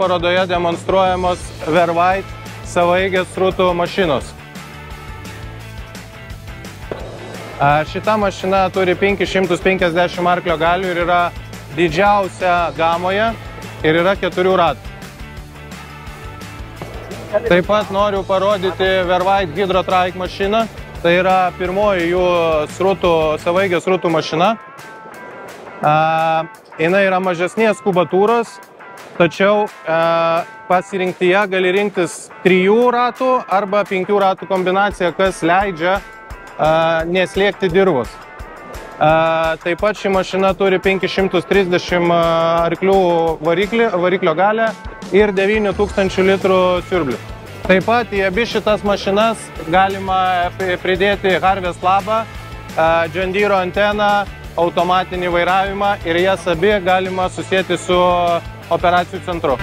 parodoje demonstruojamos Vervait savaeigės srutų mašinos. Šita mašina turi 550 arklio galių ir yra didžiausia gamoje ir yra 4 ratų. Taip pat noriu parodyti Vervait Hydrotrike mašiną. Tai yra pirmoji jų savaeigės srutų mašina. Jinai yra mažesnės kubatūros, tačiau pasirinktyje gali rinktis 3 ratų arba 5 ratų kombinaciją, kas leidžia neslėgti dirvos. Taip pat ši mašina turi 530 arklių variklio galę ir 9000 litrų siurblių. Taip pat į abi šitas mašinas galima pridėti Harvest Labą, John Deere anteną, automatinį vairavimą ir jas abi galima susieti su operacijų centru.